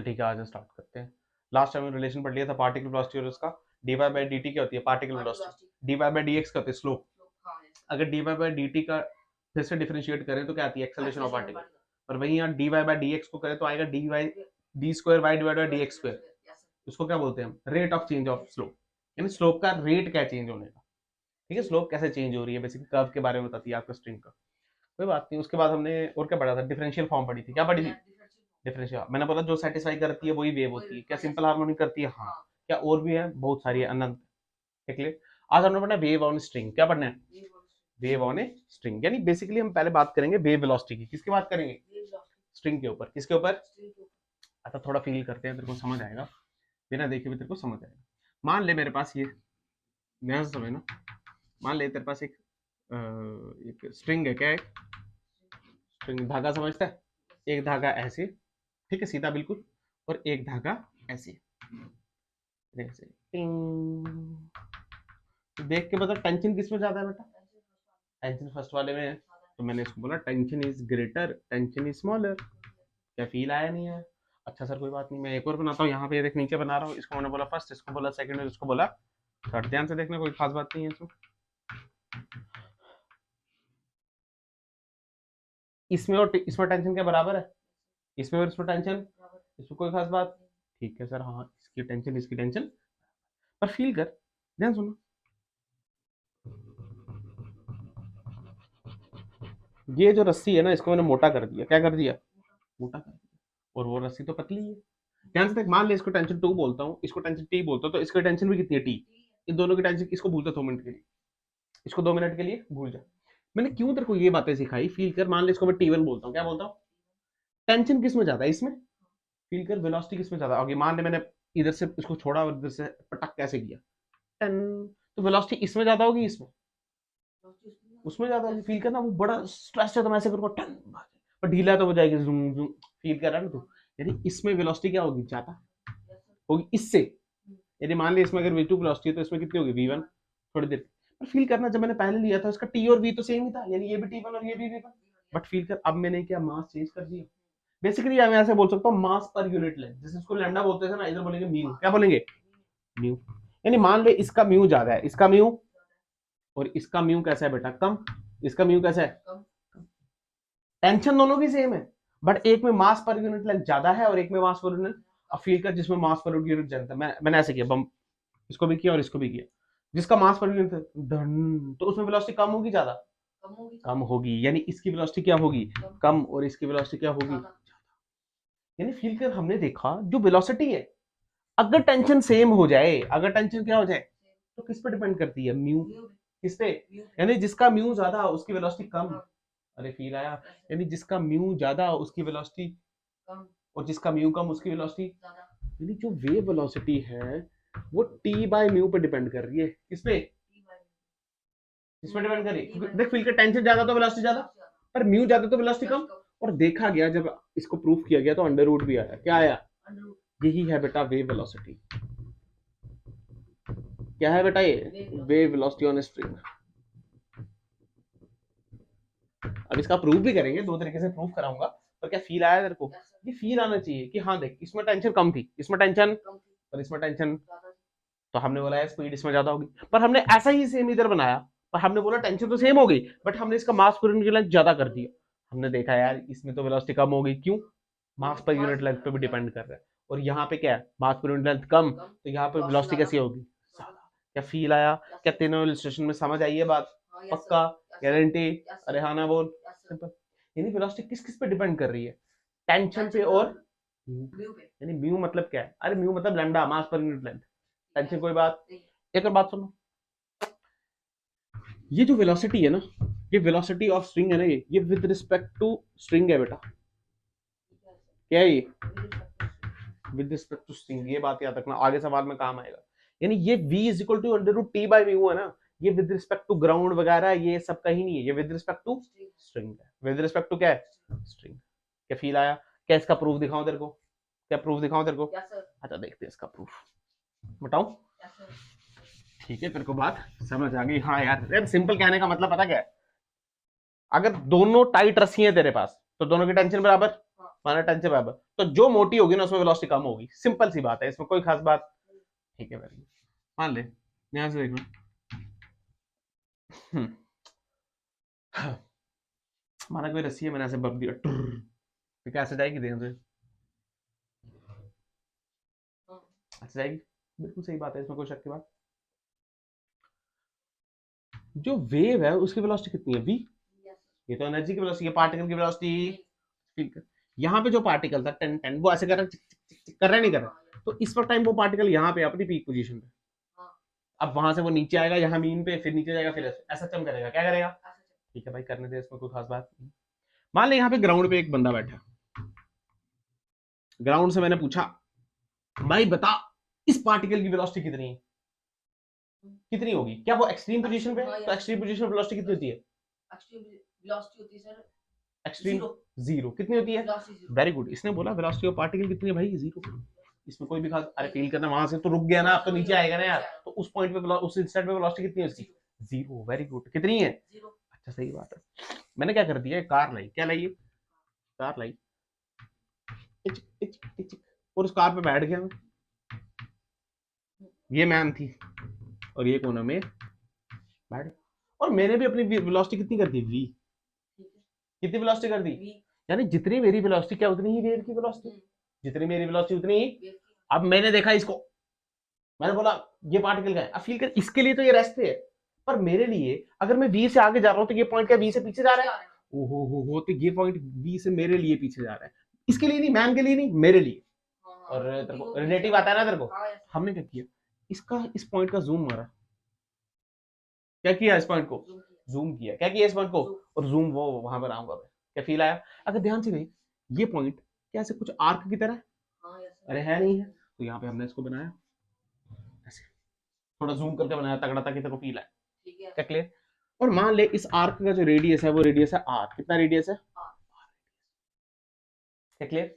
चल ठीक है, आज स्टार्ट करते हैं। लास्ट टाइम रिलेशन पढ़ लिया था पार्टिकल वेलोसिटी और उसका dy बाय dt क्या होती है particle velocity, dy by dx क्या होती है स्लोप। अगर dy बाय dt का फिर से डिफरेंशिएट करें तो क्या आती है एक्सेलरेशन ऑफ पार्टिकल, और वहीं यहाँ dy बाय dx को करें तो आएगा d square y divide by dx square. उसको क्या बोलते हैं हम, rate of change of slope, यानी स्लोप का रेट क्या चेंज होने का। ठीक है, स्लोप कैसे चेंज हो रही है, बेसिकली कर्व के बारे में बताती है आपका स्ट्रिंग का। कोई बात नहीं, उसके बाद हमने और क्या पढ़ा था, डिफरेंशियल फॉर्म पढ़ी थी। क्या पढ़ी थी? डिफरेंशियल। मैंने बोला जो सेटिस्फाई करती है वही वेव होती है। क्या सिंपल हार्मोनिक करती है? हाँ। क्या और भी है? बहुत सारी है, अनंत। ठीक है, आज हमने पढ़ना वेव ऑन स्ट्रिंग। क्या पढ़ना है? Wave on a string. यानी बेसिकली हम पहले बात करेंगे वेव वेलोसिटी की। किसकी बात करेंगे? स्ट्रिंग के ऊपर। किसके ऊपर? अच्छा, थोड़ा फील करते हैं, तेरे को समझ आएगा, बिना देखे भी तेरे को समझ आएगा। मान ले मेरे पास ये ध्यान से समझना, मान ले तेरे पास एक स्ट्रिंग है। क्या है? स्ट्रिंग। धागा समझता है? एक धागा ऐसे, ठीक है, सीधा बिल्कुल, और एक धागा ऐसे ऐसे। देख के बता टेंशन किसमें ज्यादा है बेटा? टेंशन फर्स्ट वाले में है, तो मैंने इसको बोला tension is greater, tension is smaller. क्या फील आया? नहीं है? अच्छा सर कोई बात नहीं, मैं एक और बनाता हूँ। यहाँ पे देख नीचे बना रहा हूँ, इसको मैंने बोला फर्स्ट, इसको बोला सेकंड और इसको बोला थर्ड। ध्यान से देखना, कोई खास बात नहीं है इसमें। इसमें और इसमें टेंशन क्या बराबर है? इसमें और इसमें टेंशन, इसमें कोई खास बात? ठीक है सर, हाँ, इसकी टेंशन इसकी टेंशन, पर फील कर, ध्यान सुनो। ये जो रस्सी है ना, इसको मैंने मोटा कर दिया। क्या कर दिया? मोटा कर दिया। और वो रस्सी तो पतली है। ध्यान से देख, मान ले इसको टेंशन 2 बोलता हूँ, इसको टेंशन टी बोलता हूँ, तो इसकी टेंशन भी कितनी है? टी। इन दोनों की टेंशन, इसको भूलता 2 मिनट के लिए, इसको 2 मिनट के लिए भूल जा। मैंने क्यों तेरे को ये बातें सिखाई? फील कर। मान ले इसको मैं T1 बोलता हूँ। क्या बोलता हूँ? टेंशन किस में ज्यादा है? इसमें। फील कर, वेलोसिटी किस में ज्यादा होगी? मान ले मैंने इधर से इसको छोड़ा और इधर से पटक कैसे किया, टन, तो वेलोसिटी इसमें ज्यादा होगी इसमें? उसमें ज्यादा होगी। फील करना, वो बड़ा स्ट्रेस है तो मैं ऐसे करूंगा टन, पर ढीला तो हो जाएगी जूम जूम। फील कर रहा है ना तू? यानी इसमें वेलोसिटी क्या होगी? ज्यादा होगी इससे। यदि मान ली इसमें अगर v2 वेलोसिटी है तो इसमें कितनी होगी? v1। थोड़ी देर पर फील करना, जब मैंने पहले लिया था उसका t और v तो सेम ही था, यानी ये भी t1 और ये भी v1। बट फील कर, अब मैंने क्या मास चेंज कर दिया। बेसिकली मैं ऐसे बोल सकता हूँ मास पर यूनिट लेंथ, जैसे इसको लैम्डा बोलते थे ना, इधर बोलेंगे म्यू। क्या बोलेंगे? म्यू। यानी मान ले इसका म्यू ज्यादा है, इसका म्यू, और इसका म्यू कैसा है बेटा? कम। इसका म्यू कैसा है? टेंशन दोनों की सेम है, बट एक में मास पर यूनिट लेंथ ज्यादा है और एक में मास पर यूनिट। अब फील कर, जिसमें मास पर यूनिट ज्यादा, मैंने ऐसे किया, बम, इसको भी किया और इसको भी किया। जिसका मास पर यूनिट धन, तो उसमें वेलोसिटी कम होगी ज्यादा? कम होगी। यानी इसकी वेलोसिटी क्या होगी? कम, और इसकी वेलोसिटी क्या होगी? यानी फील कर, हमने देखा जो वेलोसिटी है, अगर टेंशन सेम हो जाए, अगर टेंशन क्या हो जाए, तो किस पे डिपेंड करती है? म्यू। किस पे? यानी जिसका म्यू ज्यादा उसकी वेलोसिटी कम। अरे फील आया? यानी जिसका म्यू ज्यादा उसकी वेलोसिटी कम, और जिसका म्यू कम उसकी वेलोसिटी ज्यादा। यानी जो वेव वेलोसिटी है वो t बाय म्यू पे डिपेंड कर रही है। किस पे? किस पे डिपेंड कर रही है? देख फील का, टेंशन ज्यादा तो वेलोसिटी ज्यादा, पर म्यू ज्यादा तो वेलोसिटी कम। और देखा गया, जब इसको प्रूफ किया गया तो अंडर रूट भी आया। क्या आया? यही है बेटा वेव वेलोसिटी। क्या है बेटा? ये वेव वेलोसिटी ऑन स्ट्रिंग। अब इसका प्रूफ भी करेंगे, 2 तरीके से प्रूफ कराऊंगा। पर क्या फील आया तेरे को? ये फील आना चाहिए कि हाँ देख, इसमें टेंशन कम थी, इसमें टेंशन, और इसमें टेंशन, तो हमने बोला स्पीड इसमें ज्यादा होगी। पर हमने ऐसा ही सेम इधर बनाया, पर हमने बोला टेंशन तो सेम हो गई, बट हमने इसका मास पर यूनिट लेंथ ज्यादा कर दिया। हमने देखा यार इसमें तो वेलोसिटी कम हो गई। क्यों? मास पर यूनिट लेंथ पे भी डिपेंड कर रहा है। और यहाँ पे क्या है? मास पर यूनिट लेंथ कम, तो यहाँ पे वेलोसिटी कैसी होगी? ज्यादा। क्या फील आया? क्या तीनों इलस्ट्रेशन में समझ आई है बात? पक्का? गारंटी? अरे हाँ ना बोल। सिंपल। यानी वेलोसिटी किस किस पे डिपेंड कर रही है? टेंशन पे और म्यू पे। यानी म्यू मतलब क्या है? अरे म्यू मतलब लैम्डा, मास पर यूनिट लेंथ। टेंशन कोई बात। एक और बात सुनो, ये जो वेलोसिटी है ना, ये वेलोसिटी ऑफ स्ट्रिंग है ना, ये विद रिस्पेक्ट टू स्ट्रिंग है बेटा। क्या है ये? With respect to string. ये बात याद रखना, आगे सवाल में काम आएगा। यानी ये v is equal to under root T by mu है ना, ये विद रिस्पेक्ट टू ग्राउंड वगैरह ये सब का ही नहीं है, ये विद रिस्पेक्ट टू स्ट्रिंग है। विद रिस्पेक्ट टू क्या है? स्ट्रिंग। क्या फील आया? क्या इसका प्रूफ दिखाऊं तेरे को? क्या प्रूफ दिखाऊं तेरे को? अच्छा देखते हैं इसका प्रूफ, बताऊं? ठीक है, तेरे को बात समझ आ गई? हाँ यार, सिंपल कहने का मतलब पता क्या है? अगर दोनों टाइट रस्सी है तेरे पास, तो दोनों की टेंशन बराबर। माना 10 से बराबर, तो जो मोटी होगी ना उसमें वेलोसिटी कम होगी, सिंपल सी बात है, इसमें कोई खास बात। ठीक है वेरी गुड। मान ले यहां से देखना, माना कोई रस्सी है, मैंने ऐसे बम दिया, तो कैसे जाएगी ध्यान से, ऐसे जाएगी, बिल्कुल सही बात है, इसमें कोई शक की बात। जो वेव है उसकी वेलोसिटी कितनी है, v, ये तो एनर्जी की वेलोसिटी है, पार्टिकल की वेलोसिटी। यहाँ पे जो पार्टिकल था 10 10 वो ऐसे कर रहा है, कर रहा है नहीं कर रहा, तो इस वक्त टाइम वो पार्टिकल यहाँ पे अपनी पीक पोजीशन पे, अब वहां से वो नीचे आएगा यहाँ मीन पे, फिर नीचे जाएगा, फिर ऐसा चम करेगा, क्या करेगा। ठीक है भाई करने दे, इसमें कोई खास बात नहीं। मान ले यहाँ पे ग्राउंड पे एक बंदा बैठा, ग्राउंड से मैंने पूछा भाई बता इस पार्टिकल की वेलोसिटी कितनी है, कितनी होगी, क्या वो एक्सट्रीम पोजीशन पे, तो एक्सट्रीम पोजीशन पे वेलोसिटी कितनी होती है, वेलोसिटी होती है सर एक्सट्रीम जीरो, कितनी होती है, वेरी गुड, इसने बोला वेलोसिटी ऑफ पार्टिकल कितनी है भाई, जीरो, इसमें कोई भी खास, अरे फील करना, वहां से तो रुक गया ना, अब तो नीचे आएगा ना यार, तो उस पॉइंट पे उस इंस्टेंट पे वेलोसिटी कितनी है उसकी, जीरो, वेरी गुड, कितनी है, अच्छा सही बात है। मैंने क्या कर दिया, कार लाई, क्या लाई, कार लाई, इच, इच, इच, और उस कार पे बैठ गया मैं, ये मैम थी और ये कोना में बैठ, और मैंने भी अपनी वेलोसिटी कितनी कर दी, वी, कितनी वेलोसिटी कर दी, यानी जितनी मेरी वेलोसिटी क्या उतनी ही वेव की वेलोसिटी, जितनी मेरी वेलोसिटी उतनी ही। अब मैंने देखा इसको, मैंने बोला ये पार्टिकल का है, अब फील कर, इसके लिए तो ये रेस्ट है, पर मेरे लिए अगर मैं वी से आगे जा रहा हूं तो ये पॉइंट क्या वी से पीछे जा रहा है, ओहो हो, तो ये पॉइंट वी से मेरे लिए पीछे जा रहा है, इसके लिए नहीं, मैम के लिए नहीं, मेरे लिए, और तेरे को रिलेटिव आता है ना तेरे को, हमने क्या किया, इसका इस पॉइंट का जूम मारा, क्या किया इस पॉइंट को, जूम किया, क्या किया इस पॉइंट को, और जूम वो वहां पर आऊंगा मैं, क्या फील आया, अगर ध्यान से देख ये पॉइंट क्या ऐसे कुछ आर्क की तरह, अरे है नहीं है, तो यहाँ पे हमने इसको बनाया ऐसे, थोड़ा जूम करके बनाया तगड़ा, ताकि तेरे को फील आए, क्या क्लियर। और मान ले इस आर्क का जो रेडियस है वो रेडियस है आर, कितना रेडियस है, क्या क्लियर।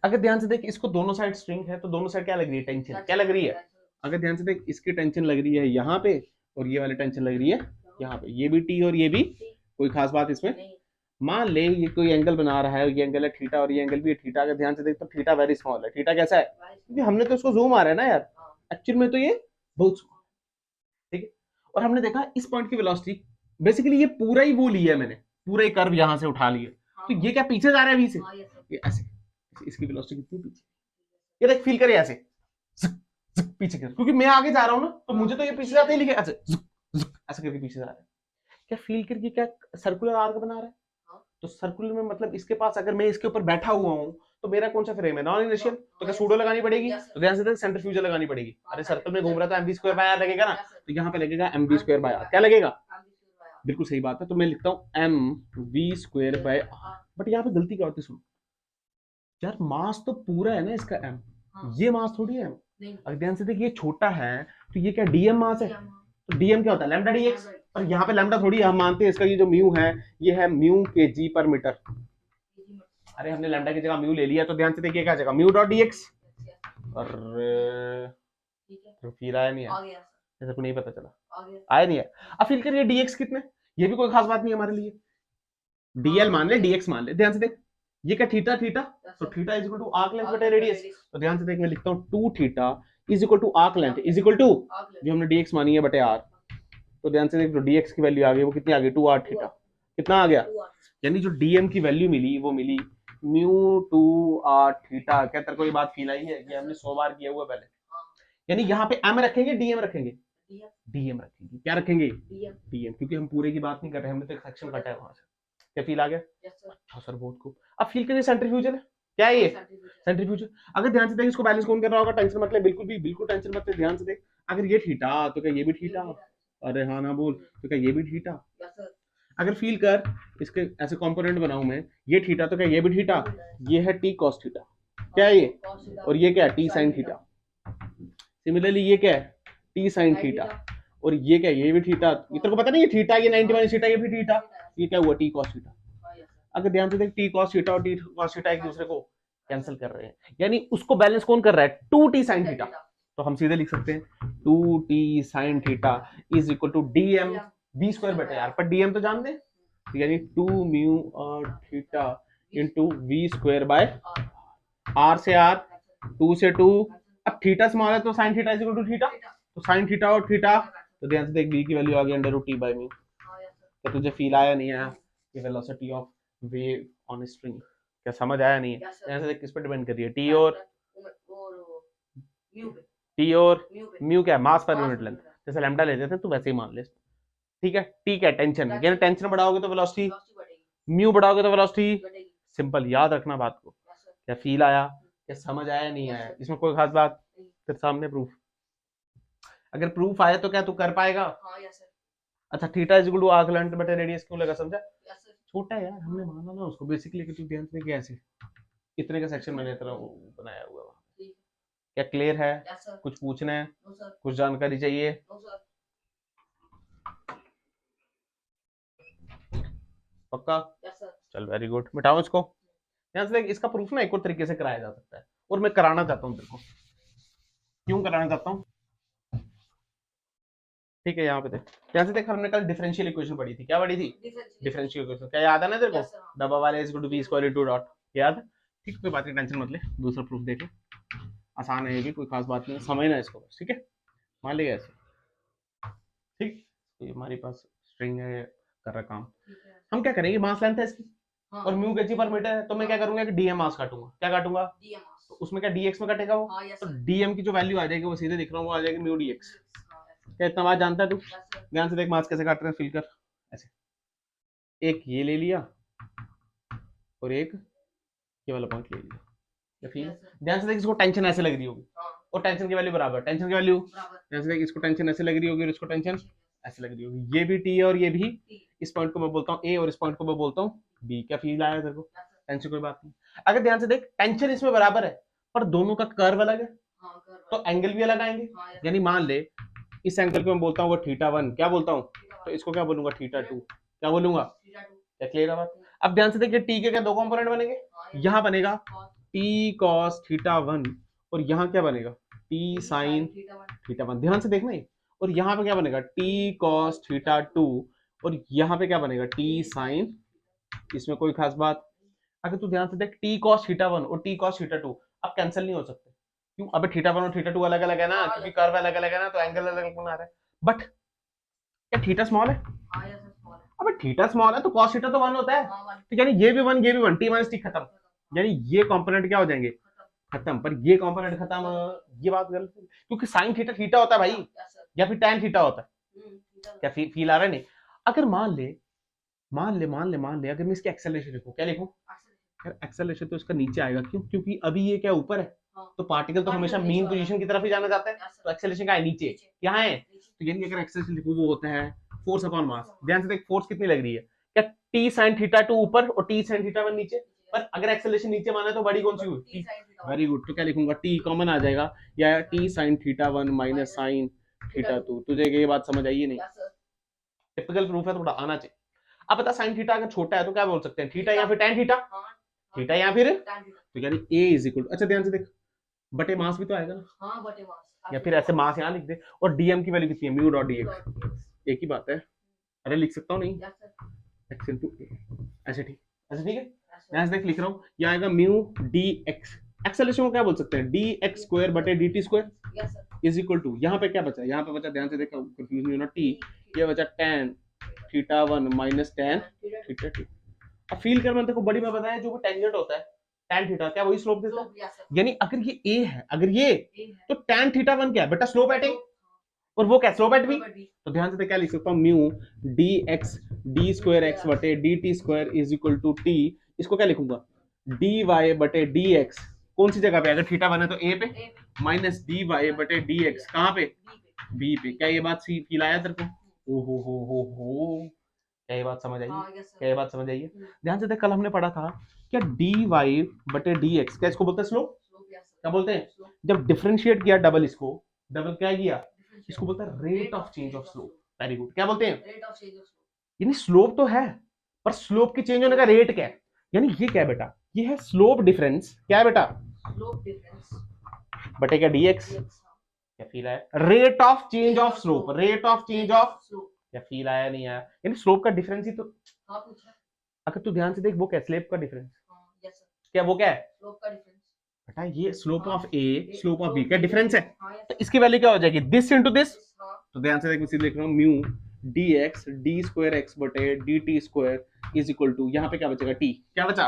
अगर ध्यान से देख इसको दोनों साइड स्ट्रिंग है, तो दोनों साइड क्या लग रही है, टेंशन, क्या लग रही है, अगर ध्यान से देख इसकी टेंशन लग रही है यहाँ पे, और ये वाली टेंशन लग रही है यहाँ पे, ये भी टी और ये भी, कोई खास बात इसमें। मान ले ये कोई एंगल बना रहा है, ये एंगल है थीटा और ये एंगल भी है थीटा, अगर ध्यान से देख तो थीटा वेरी स्मॉल है, थीटा कैसा है, क्योंकि हमने तो उसको जूम आ रहा है ना यार, एक्चुअल में तो ये बहुत स्मॉल, ठीक है। और हमने देखा इस पॉइंट की वेलोसिटी, बेसिकली ये पूरा ही वो लिया है मैंने, पूरा ही कर्व यहाँ से उठा लिया, तो ये क्या पीछे जा रहा है अभी से, ये ऐसे, इसकी वेलोसिटी कितनी पीछे, ये देख फील करे ऐसे पीछे कर, क्योंकि मैं आगे जा रहा हूँ ना, तो मुझे तो ये पीछे जाते ही लिखे ऐसे ऐसे करके पीछे जा रहा है, क्या फील करके क्या सर्कुलर आर्क बना रहा है, तो सर्कुलर में मतलब इसके पास अगर मैं इसके ऊपर बैठा हुआ हूँ तो मेरा कौन सा फ्रेम है, नॉन इनर्शियल, तो क्या सूडो लगानी पड़ेगी, तो ध्यान से सेंट्रीफ्यूजल लगानी पड़ेगी, अरे सर्कल में घूम रहा था mv² बाय आर लगेगा ना, तो यहाँ पे लगेगा mv² बाय आर, क्या लगेगा, बिल्कुल सही बात है, तो मैं लिखता हूँ mv² बाय आर, बट यहाँ पे गलती क्या होती है, सुन यार मास तो पूरा है ना इसका m, ये मास थोड़ी है, अगर ध्यान से देखिए ये छोटा है तो ये क्या डीएम मास है, तो डीएम क्या होता है लैम्डा डीएक्स, और यहाँ पे लैम्डा थोड़ी हम मानते हैं इसका ये जो म्यू है ये है म्यू केजी पर मीटर, अरे हमने लैम्डा की जगह म्यू ले लिया, तो ध्यान से देखिए क्या जगह म्यू डॉट डीएक्स, और तो फिर आया नहीं है, जैसे को नहीं पता चला आया नहीं है। अब फिर करिए डीएक्स कितने, ये भी कोई खास बात नहीं है हमारे लिए, डीएल मान ले डीएक्स मान ले, ध्यान से देख ये क्या थीटा थीटा, तो theta is equal to arc length बटे रेडियस, तो ध्यान से देख मैं लिखता हूँ 2 theta is equal to arc length is equal to जो हमने डीएक्स मानी है बटे आर, तो ध्यान से देख जो डीएक्स की वैल्यू आ गई वो कितनी आ गई 2 आर थीटा, कितना आ गया, यानी जो डीएम की वैल्यू मिली वो मिली म्यू 2 आर थीटा, क्या तेरे को ये बात फील आई है कि हमने 100 बार किया हुआ पहले, यानी यहाँ पे एम रखेंगे डीएम रखेंगे, डीएम रखेंगे, क्या रखेंगे डीएम, क्योंकि हम पूरे की बात नहीं कर रहे, हमने तो एक सेक्शन काटा है वहां से, क्या फील आ गया, अच्छा सर बहुत खूब। अब फील करिए सेंट्रीफ्यूजल है, क्या है ये सेंट्रीफ्यूजल, अगर ध्यान से देख इसको बैलेंस कौन कर रहा होगा, टेंशन मतलब बिल्कुल टेंशन मत ले, ध्यान से देख अगर ये थीटा तो क्या ये भी थीटा, अरे हाँ ना बोल, तो क्या ये भी थीटा, अगर फील कर इसके ऐसे कंपोनेंट बनाऊं मैं, ये थीटा तो क्या ये भी थीटा, ये है टी कॉस थीटा, क्या है ये, और ये क्या है टी साइन थीटा, सिमिलरली ये क्या है टी साइन थीटा, और ये क्या ये भी थीटा, ये तेरे को पता नहीं ये थीटा ये 90 माइनस थीटा ये भी थीटा, ये क्या हुआ टी कॉस थीटा, अगर ध्यान से देख टी कॉस थीटा और टी कॉस थीटा एक दूसरे को कैंसिल कर रहे हैं, यानी उसको बैलेंस कौन कर रहा है 2t sin थीटा, तो हम सीधे लिख सकते हैं 2t sin theta is equal to dm v² बटे r, पर dm तो जान दे, यानी 2 म्यू और theta into V square by R R से आर, हाँ सर 2 से 2। हाँ सर अब थीटा स्मॉल है तो sine theta is equal to theta, theta तो साइन थीटा और थीटा, तो ध्यान से देख बी की वैल्यू आ गई under root T by mu. हाँ यस सर क्या तुझे फील आया नहीं आया कि velocity of wave on string, क्या समझ आया नहीं है? यस सर ध्यान से देख किस पे डिपेंड कर रही है, टी और म्यू पे टी और म्यू पे म्यू क्या है, मास पर मास यूनिट पर लेंथ। यूनिट जैसे लैम्डा लेते थे तो वैसे ही मान ले, ठीक है। टी क्या टेंशन, टेंशन। यानी टेंशन बढ़ाओगे तो वेलोसिटी, वेलोसिटी बढ़ेगी म्यू बढ़ाओगे तो वेलोसिटी, घटेगी सिंपल, याद रखना बात को। यस सर क्या फील आया, क्या समझ आया नहीं Yes, आया, sir. इसमें कोई खास बात? नहीं। फिर सामने प्रूफ, अगर प्रूफ आया तो क्या तू कर पाएगा? हाँ यस सर अच्छा theta is equal to arc length बटे रेडियस क्यों लगा, समझा? यस सर छोटा है यार, हमने माना ना उसको बेसिकली कि तू ध्यान से देख ऐसे इतने का सेक्शन मैंने तेरा वो बनाया हुआ है। ठीक क्या क्लियर है? यस सर कुछ पूछना है, नो सर कुछ जानकारी चाहिए? नो सर पक्का? यस सर चल वेरी गुड, मिटाओ इसको। ध्यान से देख, इसका प्रूफ ना एक और तरीके से कराया जा सकता है, और मैं कराना चाहता हूँ तेरे को। क्यों कराना चाहता हूँ? ठीक है, यहाँ पे देख, ध्यान से देख, हमने कल डिफरेंशियल इक्वेशन पढ़ी थी, क्या पढ़ी थी? डिफरेंशियल इक्वेशन, क्या याद है ना तेरे को? यस सर डबल वाले is equal to B square into dot, याद है? ठीक, कोई बात नहीं, टेंशन मत ले, दूसरा प्रूफ देख ले, आसान है ये भी, कोई खास बात नहीं है, समझना इसको बस, ठीक है? मान लिया ऐसे, ठीक, ये हमारे पास स्ट्रिंग है, कर रहा काम। ठीक है हम क्या करेंगे, मास लेंथ है इसकी हाँ और म्यू केजी पर मीटर है, तो मैं क्या करूंगा कि डीएम मास काटूंगा, क्या काटूंगा? डीएम मास तो उसमें क्या डीएक्स में कटेगा वो, हाँ यस तो सर डीएम की जो वैल्यू आ जाएगी वो सीधे दिख रहा हूँ, वो आ जाएगी म्यू डीएक्स। हाँ यस क्या इतना बात जानता है तू? सर ध्यान से देख, मास कैसे काट रहे हैं, फील कर ऐसे, एक ये ले लिया और एक ये वाला पॉइंट ले लिया, या फिर यस सर ध्यान से देख, इसको टेंशन ऐसे लग रही होगी हाँ और टेंशन की वैल्यू बराबर, टेंशन की वैल्यू, बराबर ध्यान से देख, इसको टेंशन ऐसे लग रही होगी और इसको टेंशन ऐसे लग रही होगी, ये भी टी है और ये भी, इस पॉइंट को मैं बोलता हूँ ए और इस पॉइंट को मैं बोलता हूँ बी। क्या फील आया तेरे को? टेंशन कोई बात नहीं। अगर ध्यान से देख, टेंशन इसमें बराबर है पर दोनों का कर्व अलग है, हाँ कर तो एंगल भी अलग आएंगे। हाँ यस यानी मान ले इस एंगल को मैं बोलता हूँ वो थीटा 1, क्या बोलता हूँ, तो इसको क्या बोलूंगा, थीटा 2, क्या बोलूंगा? थीटा 2 क्या क्लियर है बात? अब ध्यान से देखिए, टी के क्या दो कंपोनेंट बनेंगे, हाँ यहाँ बनेगा टी कॉस थीटा 1 और यहाँ क्या बनेगा, टी साइन थीटा 1, ध्यान से देखना ही। और यहाँ पे क्या बनेगा, टी कॉस थीटा 2 और यहाँ पे क्या बनेगा, टी साइन, इसमें कोई खास बात? अगर तू ध्यान से देख, टी कॉस थीटा 1 और टी कॉस थीटा 2 अब कैंसिल नहीं हो सकते, क्यों? अबे थीटा 1 और थीटा 2 अलग अलग है ना, क्योंकि कर्व अलग अलग है ना, तो एंगल अलग अलग बना रहा है। बट क्या थीटा स्मॉल है? हाँ यस स्मॉल है अबे थीटा स्मॉल है तो कॉस थीटा तो 1 होता है, हाँ 1 तो यानी ये भी 1 ये भी 1, टी माइनस टी खत्म, यानी ये कंपोनेंट क्या हो जाएंगे, खत्म। पर ये कंपोनेंट खत्म, ये बात गलत है, क्योंकि साइन थीटा थीटा होता है भाई, यस सर या फिर tan थीटा होता है। थीटा क्या फील आ रहा है? नहीं। अगर मान ले अगर मैं इसकी एक्सेलरेशन लिखूं, क्या लिखूं? एक्सेलरेशन तो इसका नीचे आएगा, क्यों? क्योंकि अभी ये क्या ऊपर है, हाँ तो पार्टिकल तो हमेशा Particle मीन नीचे पोजीशन की तरफ ही जाना चाहता है, यस तो एक्सेलरेशन का है नीचे, यहाँ है, तो यानी अगर एक्सेलरेशन लिखूं वो होता है फोर्स अपॉन मास। ध्यान से देख, फोर्स कितनी लग रही है, क्या टी साइन थीटा 2 ऊपर और टी साइन थीटा 1 नीचे, पर अगर एक्सेलरेशन नीचे माना है तो बड़ी कौन सी हुई? वेरी गुड, तो क्या लिखूंगा, टी कॉमन आ जाएगा, या T sine theta 1 minus sine theta 2। तुझे ये बात समझ आई है नहीं? यस सर टिपिकल प्रूफ है, थोड़ा आना चाहिए। अब बता, साइन थीटा अगर छोटा है तो क्या बोल सकते हैं, थीटा या फिर tan थीटा, हाँ थीटा या फिर, tan थीटा तो यानी a इज इक्वल, अच्छा ध्यान से देख, बटे मास भी तो आएगा ना, हाँ बटे मास या फिर ऐसे मास यहाँ लिख दे, और डीएम की वैल्यू कितनी है, म्यू डॉट डीएक्स, एक ही बात है। अरे लिख सकता हूँ नहीं, यस सर एक्स इनटू ऐसे, ठीक, ऐसे ठीक है। यस ध्यान से देख, लिख रहा हूँ, ये आएगा म्यू डी एक्स, एक्सेलरेशन को क्या बोल सकते हैं, डी एक्स स्क्वायर बटे D T square yes sir is equal to, यहाँ पे क्या बचा, यहाँ पे बचा, ध्यान से देखा, कंफ्यूज नहीं होना, टी, ये बचा tan theta 1 minus tan theta 2। अब फील कर, मैंने देखो बड़ी में बताया, जो टेंजेंट होता है tan थीटा क्या वही स्लोप देता है, यस सर यानी अगर ये a है, अगर ये, ये है तो tan थीटा 1 क्या है बेटा, स्लोप एट a, और वो क्या, स्लोप एट b। तो ध्यान से देख, क्या लिख सकता हूँ, mu d x d square x बटे D T square is equal to t, इसको क्या लिखूंगा, डी वाई बटे डी एक्स, कौन सी जगह पे, अगर थीटा 1 है तो a पे, माइनस डी वाई बटे डी एक्स कहाँ पे, बी पे। क्या ये बात फील आया तेरे को? ओ हो, क्या ये बात समझ आई? हाँ यस क्या ये बात समझ आई है? ध्यान से देख, कल हमने पढ़ा था क्या, डी वाई बटे डी एक्स, क्या इसको बोलते हैं स्लोप, क्या बोलते हैं? जब डिफरेंशिएट किया डबल, इसको डबल क्या किया, इसको बोलते हैं rate of change of slope. Very good, क्या बोलते हैं? Rate of change of slope. यानी स्लोप तो है, पर स्लोप की चेंज होने का रेट क्या है, यानी ये क्या है बेटा, ये है स्लोप डिफरेंस, क्या है बेटा, स्लोप डिफरेंस बटे क्या डीएक्स, क्या फील आया, rate of change of slope, rate of change of slope. क्या फील आया नहीं आया, यानी स्लोप का डिफरेंस ही तो, हाँ पूछा अगर तू ध्यान से देख, वो क्या, स्लोप का डिफरेंस, हाँ क्या वो क्या है स्लोप का डिफरेंस। बेटा, ये स्लोप हाँ, of A slope of B slope क्या डिफरेंस है, हाँ yes, तो इसकी वैल्यू क्या हो जाएगी दिस इंटू दिस, हाँ तो ध्यान से देखो, सीधे लिख रहा हूँ mu d x d square x बटे D T square is equal to, यहाँ पे क्या बचेगा टी, क्या बचा,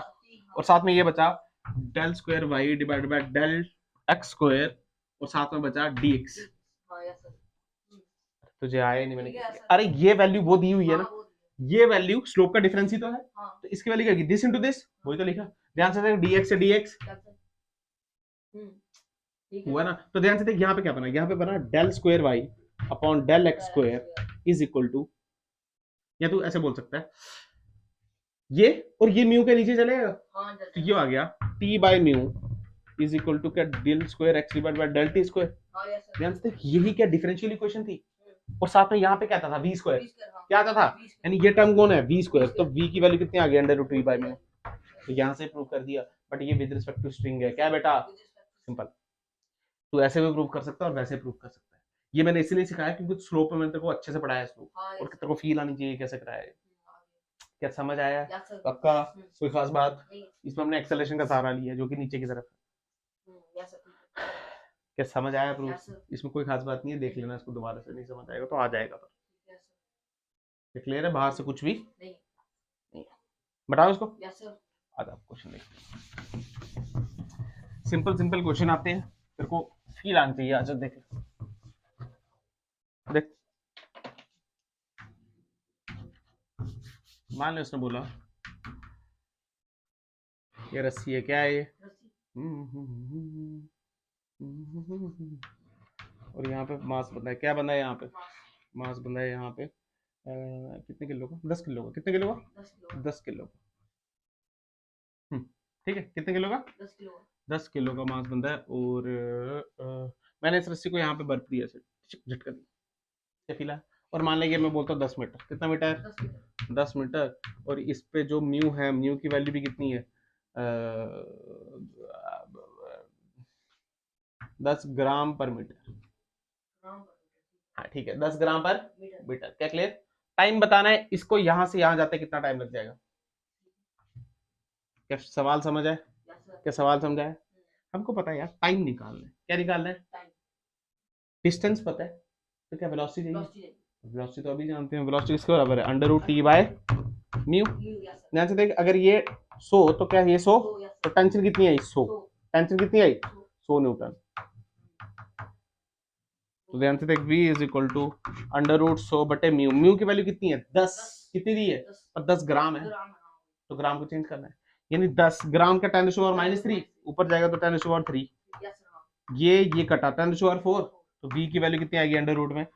और साथ में ये बचा del square Y divided by del X square, और साथ में बचा डी एक्स। हाँ yes sir। तुझे आया नहीं मैंने ठीक है, किया। सर। अरे ये वैल्यू वो दी हुई है ना, हाँ, वो ये वैल्यू स्लोप का डिफरेंस ही तो है, हाँ तो इसकी वैल्यू क्या होगी दिस इंटू दिस, वही तो लिखा। ध्यान से देख dx से dx cancel। ठीक है हुआ ना, तो ध्यान से देख यहाँ पे क्या बना, यहाँ पे बना del square Y upon del X square is equal to, या तू ऐसे बोल सकता है ये और ये म्यू के नीचे चलेगा, हाँ तो ये आ गया t by mu is equal to क्या del square x divide by del t square. हाँ yes sir। ध्यान से देख यही क्या डिफरेंशियल इक्वेशन थी, और साथ में यहाँ पे क्या आता था वी स्क्वायर, V square, हाँ। क्या आता था, V square। यानी ये टर्म कौन है वी स्क्वायर, तो वी की वैल्यू कितनी आ गई under root V by mu, तो यहाँ से प्रूव कर दिया। बट ये विद रिस्पेक्ट टू स्ट्रिंग है क्या बेटा, With respect to- सिंपल, तू ऐसे भी प्रूव कर सकता है और वैसे प्रूव कर सकता है। ये मैंने इसीलिए सिखाया क्योंकि स्लोप में मैंने तेरे को अच्छे से पढ़ाया स्लोप, हाँ और yes तेरे को फील आनी चाहिए कैसे कराया है। क्या समझ आया, yes sir। पक्का, कोई खास बात, नहीं, इसमें हमने एक्सेलरेशन का सहारा लिया जो कि नीचे की तरफ है। yes sir, ठीक है। क्या समझ आया प्रूफ, Yes sir। इसमें कोई खास बात नहीं है, देख लेना इसको दोबारा से, नहीं समझ आएगा तो आ जाएगा, तो Yes sir। क्लियर है, बाहर से कुछ भी नहीं बताओ इसको। yes sir। आज आप क्वेश्चन देख, सिंपल सिंपल क्वेश्चन आते हैं, तेरे को फील आनी चाहिए। आज देख देख, मान लो उसने बोला ये रस्सी है, क्या है ये, रस्सी। और यहाँ पे मास बंधा है, क्या बंधा है यहाँ पे, मास। मास बंधा है यहाँ पे कितने किलो का, 10 किलो का, कितने किलो का, 10 किलो। 10 किलो का, ठीक है, कितने किलो का, 10 किलो। 10 किलो का मास बंधा है, और मैंने इस रस्सी को यहाँ पे बर्फ दिया ऐसे झटका दिया फिलहाल, और मान लीजिए मैं बोलता हूँ 10 मीटर, कितना मीटर, 10 मीटर। 10 मीटर, और इस पे जो म्यू है, म्यू की वैल्यू भी कितनी है 10 ग्राम पर मीटर, ग्राम पर हाँ ठीक है 10 ग्राम पर मीटर। मीटर, क्या क्लियर। टाइम बताना है इसको, यहाँ से यहाँ जाते कितना टाइम लग जाएगा, क्या सवाल समझ आए, yes sir। क्या सवाल समझ आए, हमको पता है यार टाइम निकालना है, क्या निकालना है, टाइम। डिस्टेंस पता है, तो क्या वेलोसिटी चाहिए, वेलोसिटी चाहिए। वेलोसिटी तो अभी जानते हैं, वेलोसिटी किसके बराबर है under root T by mu. yes sir। ध्यान से देख, अगर ये 100 तो क्या ये 100, तो yes तो टेंशन कितनी आई 100, तो टेंशन कितनी आई 100। 100 न्यूटन, तो ध्यान से देख v is equal to under root 100 बटे म्यू, म्यू की वैल्यू कितनी है 10, कितनी दी है, 10 और 10 ग्राम है, ग्राम है, हाँ। तो ग्राम को चेंज करना है, यानी 10 ग्राम का 10⁻³ ऊपर जाएगा तो 10⁻³ yes sir, हाँ। ये कटा 10⁻⁴, तो v की वैल्यू कितनी आएगी अंडर रूट में, तो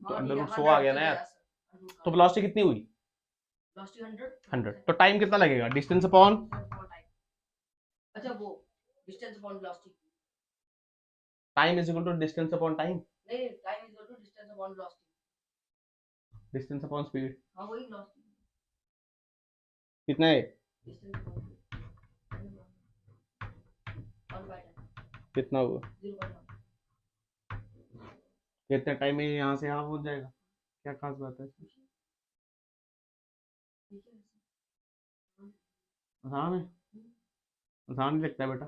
हाँ, अंडर ठीक रूट है, 100 आ गया ना 100 यार, yes sir। तो वेलोसिटी कितनी हुई वेलोसिटी 100, तो टाइम कितना लगेगा डिस्टेंस अपॉन, अच्छा वो distance upon velocity. Time is equal to distance upon time, नहीं, time is equal to distance upon velocity. Distance upon speed, हाँ वही वेलोसिटी। कितना है, डिस्टेंस अपॉन 1/10 कितना हुआ, 0.1। कितने टाइम में यहाँ से यहाँ पहुंच जाएगा, क्या खास बात है इसमें? ठीक है। आसान है, आसान ही लगता है बेटा,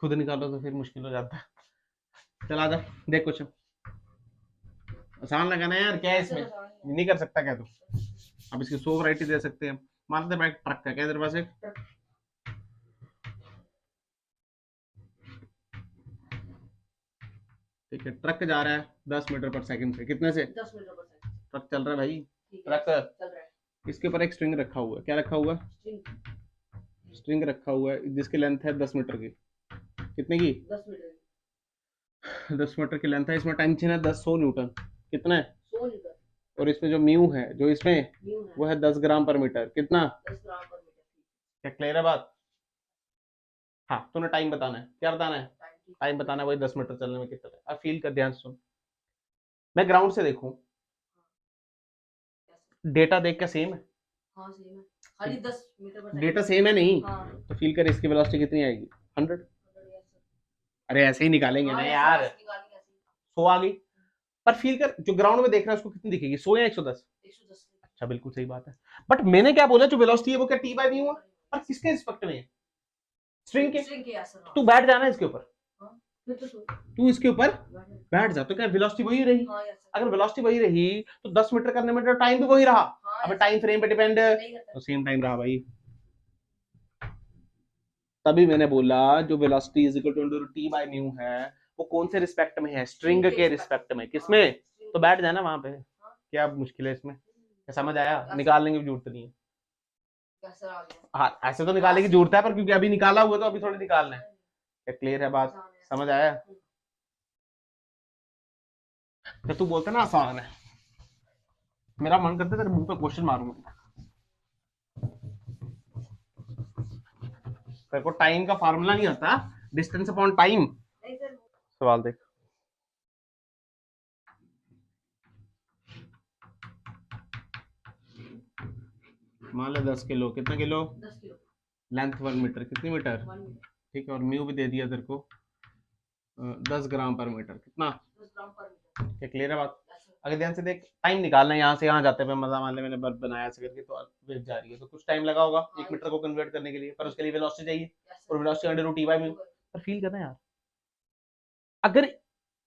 खुद निकालो तो फिर मुश्किल हो जाता है। चला जा देख क्वेश्चन, आसान लगा ना यार, क्या है इसमें, नहीं कर सकता क्या तू, अब इसकी 100 वैरायटी दे सकते हैं। मान लेते हैं एक ट्रक है, क्या तेरे पास एक, ठीक है, ट्रक जा रहा है 10 मीटर पर सेकंड से, कितने से, 10 मीटर पर सेकंड। ट्रक चल रहा है भाई, ठीक है, ट्रक चल रहा है। इसके ऊपर एक स्ट्रिंग रखा हुआ है, क्या रखा हुआ है, स्ट्रिंग स्ट्रिंग रखा हुआ है जिसकी लेंथ है 10 मीटर की, कितने की 10 मीटर 10 मीटर की लेंथ है, इसमें टेंशन है 100 न्यूटन, कितना है, 100 मीटर। और इसमें जो म्यू है जो इसमें न्यू है वो है 10 ग्राम पर मीटर, कितना, 10 ग्राम पर मीटर। क्या क्लियर है बात, हाँ तूने टाइम बताना है, क्या बताना है, टाइम टाइम बताना है, वही 10 मीटर चलने में कितना है। अब फील कर, ध्यान से सुन, मैं ग्राउंड से देखूं, डेटा देख के सेम है, हाँ सेम है, खाली 10 मीटर पर डेटा सेम है नहीं, हाँ तो फील कर इसकी वेलोसिटी कितनी आएगी 100, 100 yes sir। अरे ऐसे ही निकालेंगे हाँ, ना yes sir, यार, ऐसे निकालेंगे ऐसे ही। 100 आ गई, पर फील कर जो ग्राउंड में देख रहा है उसको कितनी दिखेगी 100 या 110, 110। अच्छा बिल्कुल सही बात है, बट मैंने क्या बोला जो वेलोसिटी है वो क्या टी बाई म्यू है, पर किसके रिस्पेक्ट में है? स्ट्रिंग के। स्ट्रिंग के सर। तू बैठ जाना इसके ऊपर, फिर तो तू इसके ऊपर बैठ जा, तो क्या वेलोसिटी वही रही? हाँ यस सर। अगर वेलोसिटी वही रही तो 10 मीटर करने में तो टाइम भी वही रहा। अब टाइम फ्रेम पे डिपेंड तो सेम टाइम रहा भाई। तभी मैंने बोला जो velocity is equal to T by mu है वो कौन से रिस्पेक्ट में है? स्ट्रिंग के रिस्पेक्ट में। किसमें? तो बैठ जाना वहां पे, क्या मुश्किल है इसमें? क्या समझ आया? निकालने की जरूरत नहीं है। हाँ ऐसे तो निकालने की जरूरत है, पर क्योंकि अभी निकाला हुआ तो अभी थोड़ी निकालना है। क्या क्लियर है बात? समझ आया? तो तू बोलता ना आसान है, मेरा मन करता है तेरे मुंह पे क्वेश्चन मारूंगा। तेरे को टाइम का फार्मूला नहीं आता, डिस्टेंस अपॉन टाइम। सवाल देख, मान ले 10 किलो, कितना किलो? 10 किलो। लेंथ 1 मीटर, कितनी मीटर? 1 मीटर। ठीक है, और म्यू भी दे दिया तेरे को 10 ग्राम पर मीटर। कितना? 10 ग्राम पर मीटर। क्या क्लियर है बात? अगर ध्यान से देख, टाइम निकालना है यहाँ से यहाँ जाते हुए, मजा मान ले मैंने बल्ब बनाया ऐसे करके तो वेव जा रही है, तो कुछ टाइम लगा होगा 1 मीटर को कन्वर्ट करने के लिए, पर उसके लिए वेलोसिटी चाहिए, और velocity under root T by mu. पर फील करना यार, अगर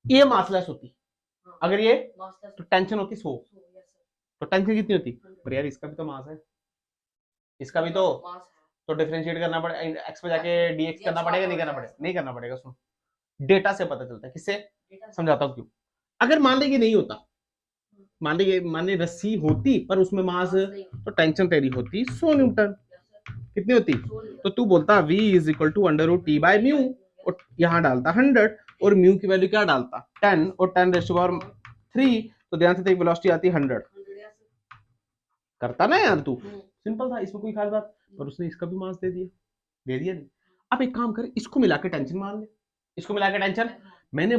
ये मासलेस होती, अगर ये तो टेंशन होती 100, तो टेंशन कितनी होती? पर यार इसका भी तो मास है, इसका भी तो डिफरेंशिएट करना पड़ेगा, एक्स पे जाके डीएक्स करना पड़ेगा, नहीं करना पड़ेगा? नहीं करना पड़ेगा। सुन, डेटा से पता चलता है। किससे? समझाता हूँ क्यों। अगर मान ले कि नहीं होता, मान ले रस्सी होती पर उसमें मास, तो टेंशन तेरी होती 100 न्यूटन। कितनी होती? तो तू बोलता v is equal to under root T by mu, और यहाँ डालता 100, और म्यू की वैल्यू क्या डालता? 10, और 10 रेज़ टू पावर 3, तो ध्यान से देख वेलोसिटी आती 100। करता ना यार तू, सिंपल था, इसमें कोई खास बात। पर उसने इसका भी मास दे दिया, दे दिया नहीं? अब एक काम कर, इसको मिला के टेंशन मान ले, इसको मिला के टेंशन। मैंने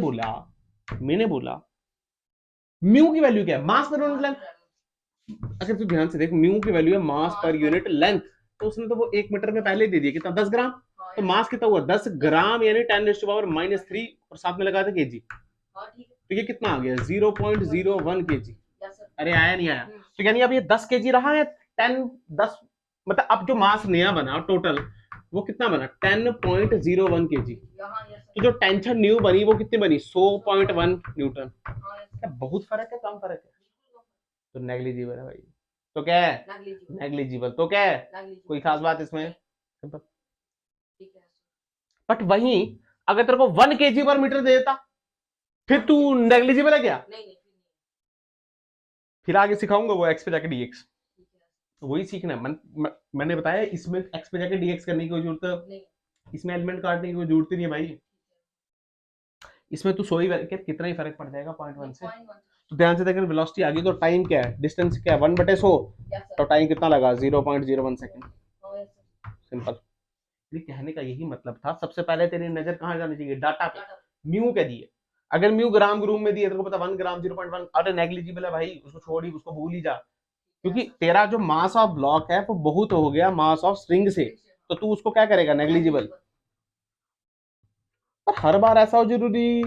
बोला म्यू की वैल्यू क्या है? मास पर यूनिट लेंथ। अगर तू ध्यान से देख, म्यू की वैल्यू है मास पर यूनिट लेंथ, तो उसने तो वो 1 मीटर में पहले दे दिया, कितना? 10 ग्राम। तो मास कितना हुआ? 10 ग्राम, यानी 10 रेज़ टू पावर -3, और साथ में लगा था केजी। तो ये कितना आ गया? 0.01 केजी। अरे आया नहीं आया? तो यानी अब ये 10 केजी रहा है, 10 मतलब अब जो मास नया बना टोटल वो कितना बना? 10.01 केजी। तो जो टेंशन न्यू बनी वो कितनी बनी? 100.1 न्यूटन। क्या बहुत फर्क है? कम फर्क है? तो नेग्लिजिबल है भाई। तो क्या है? नेग्लिजिबल। तो क्या है? कोई खास बात इसमें? बट वही अगर तेरे को 1 केजी पर मीटर दे देता, फिर तू नेग्लिजिबल है क्या? फिर आगे सिखाऊंगा वो एक्स पे जाके डीएक्स, वही सीखना है। मैंने बताया इसमें एक्स पे जाके डीएक्स करने की कोई जरूरत नहीं, इसमें एलिमेंट काटने की कोई जरूरत ही नहीं है भाई। इसमें तू सोई कितना ही फर्क पड़ जाएगा 0.1 से। तो ध्यान से देखकर वेलोसिटी आ गई, तो टाइम क्या है? डिस्टेंस क्या है? 1/100, तो टाइम कितना लगा? 0.01 सेकंड। सिंपल। ये कहने का यही मतलब था। सबसे पहले तेरी नजर कहाँ जानी चाहिए? डाटा पे। म्यू के दिए, अगर म्यू ग्राम ग्रूम में दिए, तेरे को पता 1 ग्राम 0.1, अरे नेग्लिजिबल है भाई, उसको छोड़ ही, उसको भूल ही जा, क्योंकि तेरा जो मास ऑफ ब्लॉक है वो बहुत हो गया मास ऑफ स्ट्रिंग से, तो तू उसको क्या करेगा? नेग्लिजिबल। पर हर बार ऐसा हो जरूरी?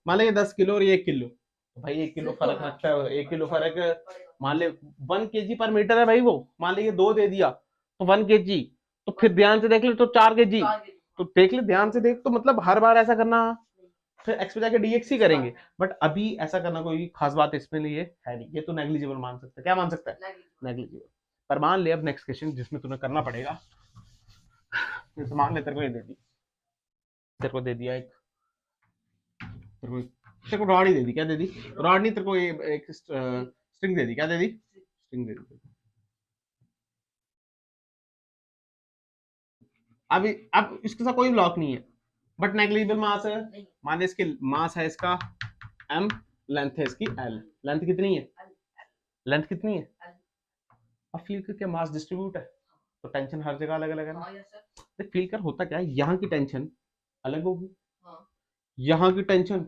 मान ले 10 किलो और 1 किलो, तो भाई 1 किलो फर्क रखता है, 1 किलो फर्क। मान ले 1 केजी पर मीटर है भाई वो, मान ले ये 2 दे दिया तो 1 केजी, तो फिर ध्यान से देख ले तो 4 केजी, तो देख ले ध्यान से देख, तो मतलब हर बार ऐसा करना, फिर एक्स पे जाके डीएक्स ही करेंगे। बट अभी ऐसा करना कोई खास बात इसमें लिए है नहीं, ये तो नेग्लिजिबल मान सकता है। क्या मान सकता है? नेग्लिजिबल। पर मान ले अब नेक्स्ट क्वेश्चन जिसमें तुम्हें करना पड़ेगा, तो मान ले तेरे को ये दे दी, तेरे को दे दिया एक, तेरे को रॉड ही दे दी। क्या दे दी? रॉड नहीं, तेरे को ये एक स्ट्रिंग दे दी। क्या दे दी? स्ट्रिंग दे दी। अब इसके साथ कोई ब्लॉक नहीं है, बट नेग्लिजिबल मास है। मान इसके मास है इसका m, लेंथ है इसकी l। लेंथ कितनी है? लेंथ कितनी है? अब फील कर क्या मास डिस्ट्रीब्यूट है, तो टेंशन हर जगह अलग अलग है ना। देख फील कर होता क्या है, यहाँ की टेंशन अलग होगी, यहाँ की टेंशन,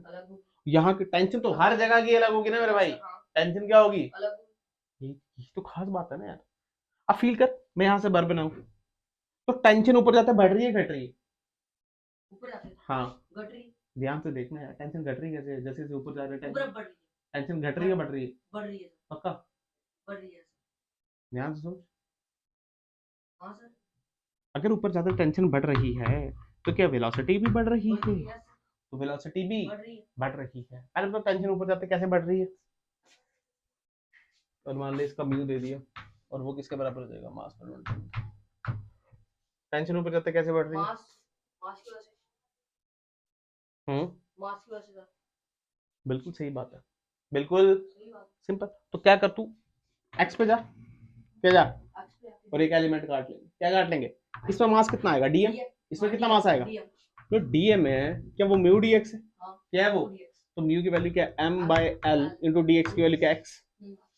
यहाँ की टेंशन तो हर जगह की अलग होगी ना मेरे भाई। टेंशन क्या होगी? ये तो खास बात है ना यार। अब फील कर, मैं यहाँ से बर बनाऊं तो टेंशन ऊपर जाता है, बढ़ रही है घट रही है? ऊपर जाती है। हाँ घट रही है। ध्यान से देखना यार, टेंशन घट रही है कैसे? जैसे जैसे ऊपर जा रहे हैं टेंशन घट रही है, बढ़ रही है? बढ़ रही है। पक्का? बढ़ रही है। ध्यान से सोच। हाँ सर। अगर ऊपर ज्यादा टेंशन बढ़ रही है तो क्या वेलोसिटी भी बढ़ रही है? yes, तो वेलोसिटी भी बढ़ रही है। बढ़ रही है। अरे तो टेंशन ऊपर जाते कैसे बढ़ रही है? और मान ली इसका म्यू दे दिया और वो किसके बराबर हो जाएगा? मास पर वोल्ट। टेंशन ऊपर जाते कैसे बढ़ रही है? मास मास की वजह से मास की वजह से बिल्कुल सही बात है, बिल्कुल सही बात सिंपल। तो क्या कर तू, एक्स पे जा, क्या जा, है। और एक एलिमेंट काट लेंगे। क्या काट लेंगे? इसमें मास कितना आएगा? डीएम। इसमें कितना मास आएगा? जो डीएम है क्या वो म्यू डीएक्स है? क्या है वो? तो म्यू की वैल्यू क्या है? M by L into DX की वैल्यू क्या है? एक्स।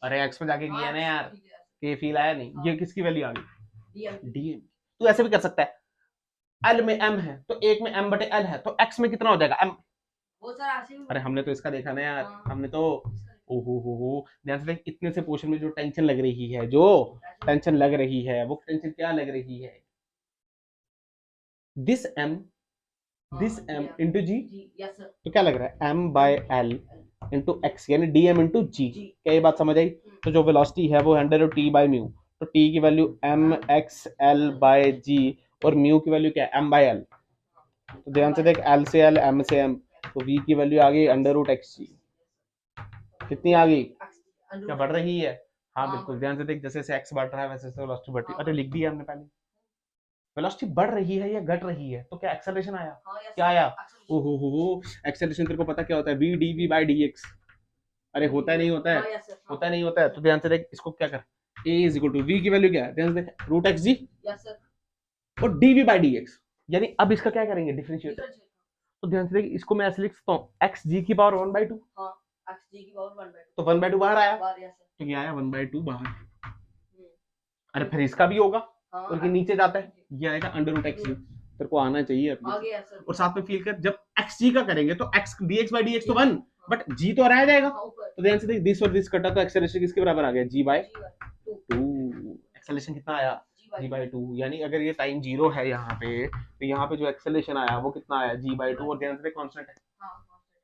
अरे एक्स पे जाके किया ना यार, ये फील आया नहीं? ये किसकी वैल्यू आ गई? डीएम। तू ऐसे भी कर सकता है, एल में एम है तो एक में एम बटे एल है तो एक्स में कितना हो जाएगा? एम। अरे हमने तो इसका देखा ना यार, हमने तो ओहो हो ध्यान से देख, इतने से पोर्शन में जो टेंशन लग रही है, जो टेंशन लग रही है वो टेंशन क्या लग रही है? This M into G. तो क्या लग रहा है? M by L into X यानी डीएम इंटू जी। क्या ये बात समझ आई? तो जो वेलोसिटी है वो अंडर टी बाय म्यू, तो टी की value M X L by g और म्यू की वैल्यू क्या है? M by L. तो ध्यान से देख, एल से एल, एम से एम, तो वी की वैल्यू आ गई अंडर रूट एक्स जी। कितनी आ गई? क्या बढ़ रही है? हाँ बिल्कुल, ध्यान से देख, जैसे जैसे एक्स बढ़ रहा है वैसे वैसे वेलोसिटी बढ़ती है। अरे लिख दिया हमने पहले, वेलोसिटी बढ़ रही है या घट रही है, तो क्या एक्सेलरेशन आया? क्या आया? ओहो हो, एक्सेलरेशन तेरे को पता क्या होता है? V D V by D X. अरे होता है नहीं होता है? होता है नहीं होता है? तो ध्यान से देख, इसको क्या कर, a is equal to V की वैल्यू क्या है? ध्यान से देख, रूट एक्स जी और D V by D X. यानी अब इसका क्या करेंगे? डिफरेंशिएट। तो ध्यान से देख, इसको मैं ऐसे लिख सकता हूँ एक्स जी की पावर 1/2। तो 1/2 बाहर आया, तो क्या आया? 1/2 बाहर। अरे फिर इसका भी होगा और ये नीचे जाता है, ये आएगा अंडर रूट एक्स जी। तेरे को आना चाहिए अभी। और साथ में फील कर, जब एक्स जी का करेंगे तो एक्स डीएक्स बाई डीएक्स तो 1, बट जी तो रह जाएगा। तो ध्यान से देख, दिस और दिस कटा तो एक्सेलरेशन किसके बराबर आ गया? जी बाय 2। एक्सेलरेशन कितना आया? जी बाय 2। यानी अगर ये टाइम 0 है यहाँ पे, तो यहाँ पे जो एक्सेलरेशन आया वो कितना आया? जी बाय 2। और ध्यान से देख कांस्टेंट है।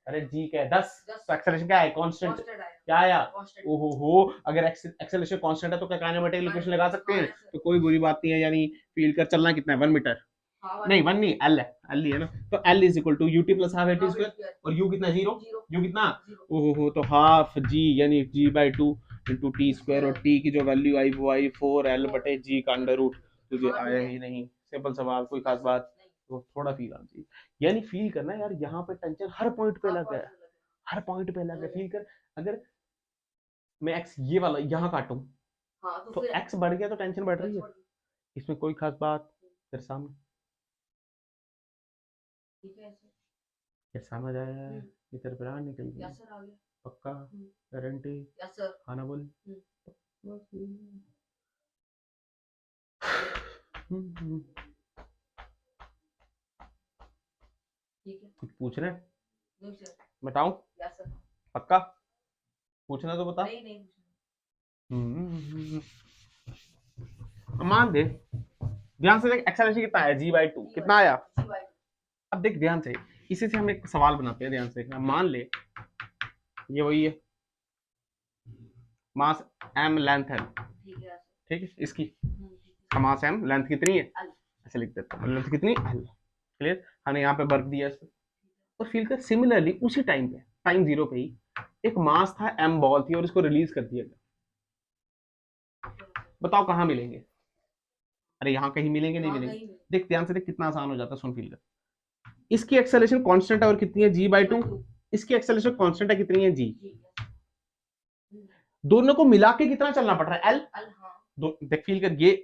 अरे जी क्या है? 10। तो एक्सेलरेशन क्या है? कांस्टेंट। क्या आया? ओहो हो, अगर एक्सेलरेशन कांस्टेंट है तो क्या काइनेमेटिक इक्वेशन लगा सकते हैं? तो कोई बुरी बात नहीं है। यानी फील कर, चलना कितना है? 1 मीटर। नहीं 1 नहीं, एल है, एल ही है ना। तो L is equal to UT plus half AT square, और यू कितना? 0। यू कितना? ओहो हो, तो हाफ जी यानी जी बाय 2 इंटू टी स्क्वायर, और टी की जो वैल्यू आई वो आई 4 एल बटे जी का अंडर रूट। तुझे आया ही नहीं, सिंपल सवाल, कोई खास बात। तो थोड़ा फील आना चाहिए, यानी फील करना यार, यहाँ पे टेंशन हर पॉइंट पे लग है, हर पॉइंट पे लग है। फील कर, अगर मैं एक्स ये वाला यहाँ काटूं तो एक्स बढ़ गया तो टेंशन बढ़ रही है, इसमें कोई खास बात। तेरे सामने ये समझ आया? ये तेरे प्राण निकल गया पक्का? गारंटी? खाना बोल। कुछ पूछ रहे हैं? बताऊं? पक्का? पूछना तो बता। मान दे, ध्यान से देख, एक्सेलरेशन कितना आया? जी बाई 2। कितना आया? अब देख ध्यान से, इसी से हम एक सवाल बनाते हैं, ध्यान से देखना। मान ले ये वही है, मास एम, लेंथ है, ठीक है, इसकी मास एम, लेंथ कितनी है? ऐसे लिख देता हूँ, लेंथ कितनी? एल। क्लियर? हमने यहाँ पे वर्क दिया इसको। और फील कर, सिमिलरली उसी टाइम पे, टाइम 0 पे ही एक मास था, एम बॉल थी, और इसको रिलीज कर दिया गया। बताओ कहाँ मिलेंगे? अरे यहाँ कहीं मिलेंगे? नहीं मिलेंगे। देख ध्यान से देख, कितना आसान हो जाता है, सुन फील कर। इसकी एक्सेलरेशन कांस्टेंट है और कितनी है? जी बाय 2। इसकी एक्सेलरेशन कांस्टेंट है, कितनी है? जी। दोनों को मिला के कितना चलना पड़ रहा है? एल। देख फील कर, ये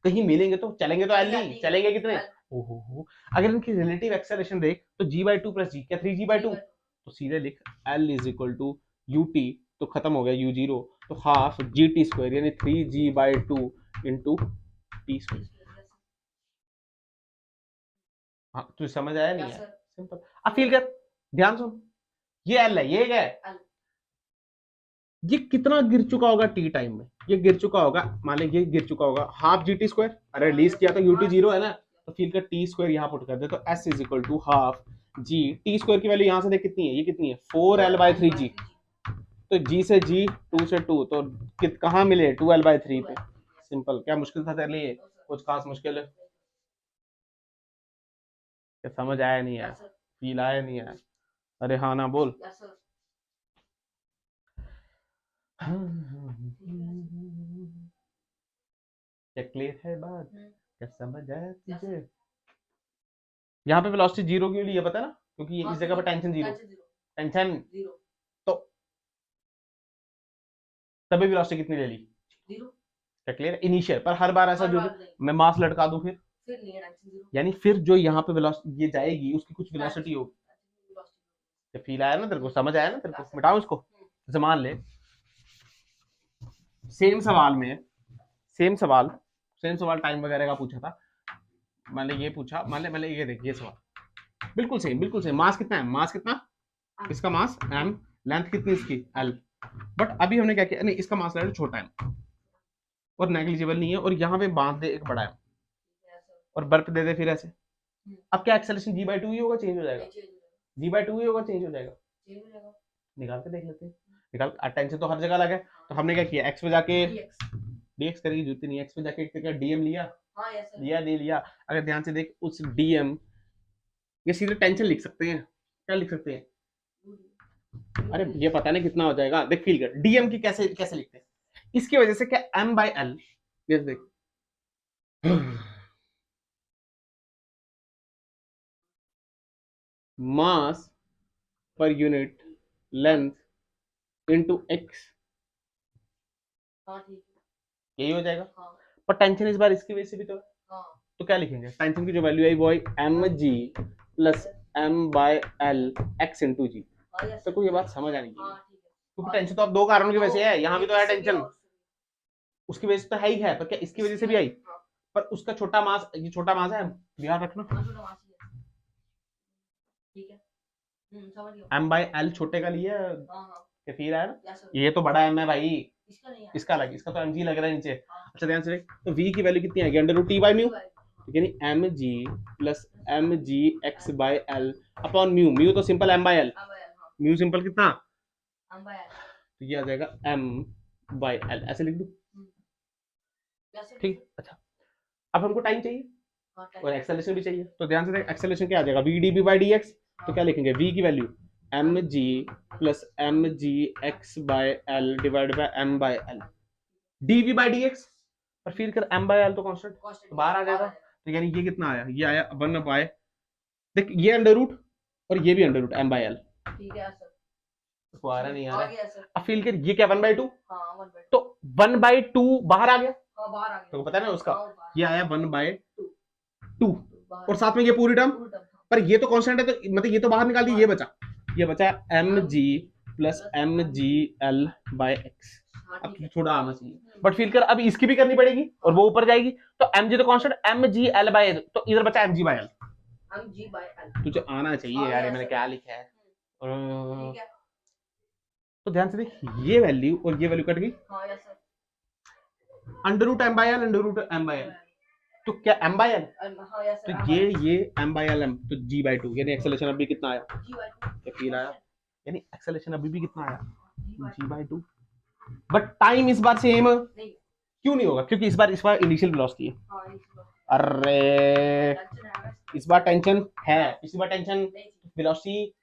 कहीं मिलेंगे तो चलेंगे, तो एल नहीं चलेंगे कितने? ओहो हो, अगर इनकी रिलेटिव एक्सेलरेशन देख तो जी बाय 2 प्लस जी, क्या 3 जी बाय 2? तो सीधे लिख L is equal to U T, तो खत्म हो गया यू 0, तो हाफ जी टी स्क्वायर यानी 3 जी बाय 2 इंटू टी स्क्वायर। हाँ तुझे समझ आया? नहीं है? सिंपल। अब फील कर, ध्यान सुन, ये एल है, ये क्या है? ये कितना गिर चुका होगा टी टाइम में? ये गिर चुका होगा, मान लें ये गिर चुका होगा हाफ जी टी स्क्वायर। अरे रिलीज किया तो यूटी 0 है ना, तो फील कर टी स्क्वायर यहाँ पुट कर दे, तो S is equal to half G T square की वैल्यू यहाँ से देख कितनी है? ये कितनी है? 4l बाय 3 जी। तो जी से जी, 2 से 2, तो कहाँ मिले? 2l बाय 3 पे। सिंपल। क्या मुश्किल था तेरे लिए? कुछ खास मुश्किल है? क्या समझ आया नहीं आया? Yes sir. फील आया नहीं आया? अरे हाँ ना बोल। Yes sir. क्या क्लियर है बात? क्या समझ आया यस तुझे? सर। यहाँ पे वेलोसिटी जीरो क्यों लिया पता है ना? क्योंकि ये हाँ, इस जगह पर क्योंकि tension zero. Tension zero. Tension zero. तो तभी वेलोसिटी कितनी ले ली? जीरो। क्या क्लियर? इनिशियल पर हर बार ऐसा हर जो बार नहीं। मैं मास लटका दूं फिर नहीं है टेंशन जीरो। यानी फिर जो यहाँ पे वेलोसिटी ये जाएगी उसकी कुछ वेलोसिटी होगी। वेलोसिटी। फील आया ना तेरे को? समझ आया ना तेरे को? Yes sir. मिटाओ इसको। जैसे मान ले सेम सवाल में सेम सवाल टाइम वगैरह का पूछा था। मैंने ये पूछा, मैंने ये देख ये सवाल बिल्कुल सेम। मास कितना है? मास कितना? इसका मास m, लेंथ कितनी इसकी l। बट अभी हमने क्या किया, नहीं इसका मास ले छोटा है और नेग्लिजिबल नहीं है और यहाँ पे बांध दे एक बड़ा है और बर्फ दे दे फिर ऐसे। अब क्या एक्सेलरेशन g/2 ही होगा, चेंज हो जाएगा? g/2 ही होगा, चेंज हो जाएगा? निकाल के देख लेते हैं। निकाल, अटेंशन तो हर जगह लगा है तो हमने क्या किया, x पे जाके dx करके जरूरत नहीं, x पे जाके क्या dm लिया? हाँ यस सर। लिया नहीं लिया? अगर ध्यान से देख उस dm ये सीधे टेंशन लिख सकते हैं। क्या लिख सकते हैं? अरे ये पता नहीं कितना हो जाएगा, देख फील कर dm की कैसे कैसे लिखते हैं। इसकी वजह से क्या m/l, ये देख मास per unit length into x, हाँ ठीक है। यही हो जाएगा। हाँ। पर टेंशन इस बार इसकी वजह से भी तो है। हाँ। तो क्या लिखेंगे? टेंशन की जो वैल्यू आई वो आई mg plus m/l x into g. हाँ यस तो सर। कोई ये बात समझ आनी चाहिए हाँ ठीक है। क्योंकि टेंशन तो अब दो कारणों की वजह से है। यहाँ भी तो है इससे भी टेंशन, और उसकी वजह से तो है ही है, पर क्या इसकी वजह से भी आई? हाँ। पर उसका छोटा मास, ये छोटा मास है, ध्यान रखना। हाँ, छोटा मास ही है। ठीक है। समझ गया। m/l छोटे का लिए हाँ। क्या फील आया ना? Yes sir. ये तो बड़ा m है भाई, इसका नहीं है। इसका अलग, इसका तो mg लग रहा है नीचे। हाँ। अच्छा ध्यान से देख, तो v की वैल्यू कितनी आएगी? Under root t by mu, यानी mg plus mg x by l upon mu. Mu तो सिंपल m/l, म्यू सिंपल कितना? तो ये आ जाएगा m/l, ऐसे लिख दूं? ठीक। अच्छा अब हमको टाइम चाहिए और एक्सेलरेशन भी चाहिए, तो ध्यान से देख एक्सेलरेशन क्या आ जाएगा? v dv by dx। तो क्या लिखेंगे? v की value mg plus mg x by l divide by m/l dv by dx। और फिर कर m/l तो कांस्टेंट तो बाहर आ जाएगा। तो यानी ये कितना आया? ये आया 1 बाय, देख ये अंडर रूट और ये भी अंडर रूट m/l। ठीक है सर। तो आ रहा नहीं आ आ रहा? गया सर। अब फील कर ये क्या 1/2, हाँ 1/2। तो 1/2 बाहर आ गया। हाँ बाहर आ गया। तो पता है ना उसका, हाँ, बाहर। ये आया 1/2 बाहर। और साथ में ये पूरी टर्म, पूरी टर्म। पर ये तो कांस्टेंट है तो मतलब ये तो बाहर निकाल दी, ये बचा mg plus mgl by x। हाँ, अब ठीक है। थोड़ा आना चाहिए बट फील कर अब इसकी भी करनी पड़ेगी और वो ऊपर जाएगी तो mg तो कांस्टेंट, mgl बाय, तो इधर बचा mg/l। mg/l तुझे आना चाहिए हाँ, यार, ये yes, मैंने sir. क्या लिखा है। ठीक है। तो ध्यान से देख ये वैल्यू और ये वैल्यू कट गई, हाँ yes sir. Under root m/l, under root m/l, तो क्या m/l, हाँ यस तो सर। ये m/l m, तो g/2 यानी एक्सेलरेशन अभी कितना आया? g/2 क्या फील आया? यानी एक्सेलरेशन अभी भी कितना आया? g/2। बट टाइम इस बार सेम नहीं। क्यों नहीं होगा? क्योंकि इस बार इनिशियल वेलोसिटी है। हाँ अरे इस बार टेंशन है, पिछली बार टेंशन वेलोसिटी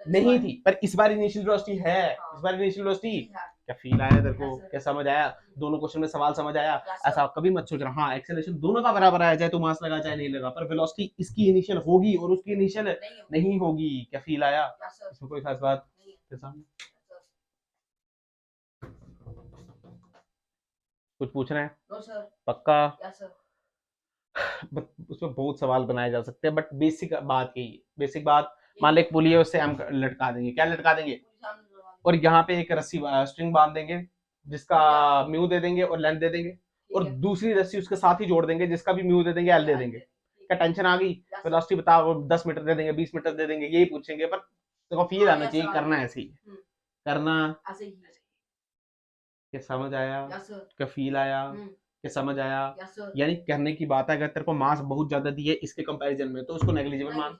नहीं थी, पर इस बार इनिशियल वेलोसिटी है। इस बार इनिशियल वेलोसिटी क्या फील आया तेरे को? क्या समझ आया? दोनों क्वेश्चन में सवाल समझ आया? ऐसा कभी मत सोच रहा हाँ एक्सेलरेशन दोनों का बराबर आया, चाहे तू मास लगा चाहे नहीं लगा, पर वेलोसिटी इसकी इनिशियल होगी और उसकी इनिशियल नहीं होगी। क्या फील आया? इसमें कोई खास बात कुछ पूछना है? पक्का? उसमें बहुत सवाल बनाए जा सकते हैं बट बेसिक बात यही है। बेसिक बात, मान ले एक पुली है उससे हम लटका देंगे, क्या लटका देंगे? और यहाँ पे एक रस्सी स्ट्रिंग बांध देंगे जिसका म्यू दे देंगे और लेंथ दे देंगे और दूसरी रस्सी उसके साथ ही जोड़ देंगे जिसका भी म्यू दे देंगे, एल दे देंगे। क्या टेंशन आ गई? वेलोसिटी बताओ, 10 मीटर दे देंगे, 20 मीटर दे देंगे, यही पूछेंगे। पर देखो फील आना चाहिए, करना ऐसे ही, करना क्या समझ आया? क्या फील आया? क्या समझ आया? यानी कहने की बात है अगर तेरे को मास बहुत ज्यादा दी है इसके कंपैरिजन में तो उसको नेग्लिजिबल मान।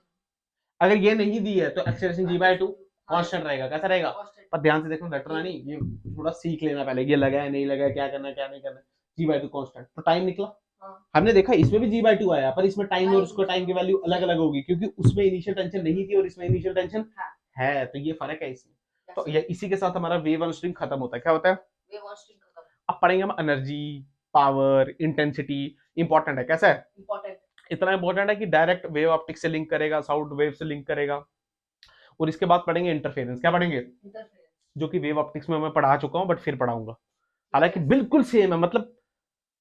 अगर ये नहीं दी है तो एक्सेलरेशन g/2 कांस्टेंट रहेगा। कैसा रहेगा? पर ध्यान से देखो, रटना नहीं, ये थोड़ा सीख लेना पहले, ये लगा है नहीं लगा है, क्या करना है क्या नहीं करना। g/2 कांस्टेंट, तो टाइम निकला हाँ। हमने देखा इसमें भी g/2 आया, पर इसमें टाइम और Time उसको टाइम की वैल्यू अलग अलग होगी, क्योंकि उसमें इनिशियल टेंशन नहीं थी और इसमें इनिशियल टेंशन हाँ। है, तो ये फर्क है इसमें। Yes, तो sir. ये इसी के साथ हमारा वेव वन स्ट्रिंग खत्म होता है। क्या होता है? Wave one string खत्म। अब पढ़ेंगे हम एनर्जी, पावर, इंटेंसिटी। इंपॉर्टेंट है, कैसा है? Important. इतना इंपॉर्टेंट है कि डायरेक्ट वेव ऑप्टिक्स से लिंक करेगा, साउंड वेव से लिंक करेगा। और इसके बाद पढ़ेंगे इंटरफेरेंस। क्या पढ़ेंगे? Interference. जो कि वेव ऑप्टिक्स में मैं पढ़ा चुका हूं, बट फिर पढ़ाऊंगा। हालांकि बिल्कुल सेम है, मतलब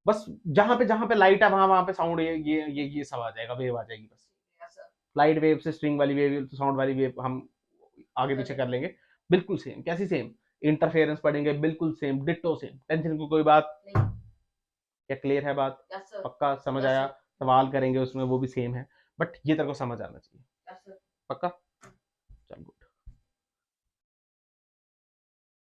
बस जहां पे लाइट है वहां वहां पे साउंड, ये सब आ जाएगा, वेव आ जाएगी बस। Yes, sir. लाइट वेव से स्ट्रिंग वाली वेव, साउंड वाली वेव हम आगे पीछे कर लेंगे। बिल्कुल सेम। कैसी सेम? इंटरफेरेंस पढ़ेंगे, बिल्कुल सेम, डिट्टो सेम, टेंशन की कोई बात नहीं। क्या? क्लियर है बात? Yes, sir. पक्का समझ Yes, आया? sir. सवाल करेंगे उसमें, वो भी सेम है, बट ये तेरे को समझ आना चाहिए। Yes, sir. पक्का?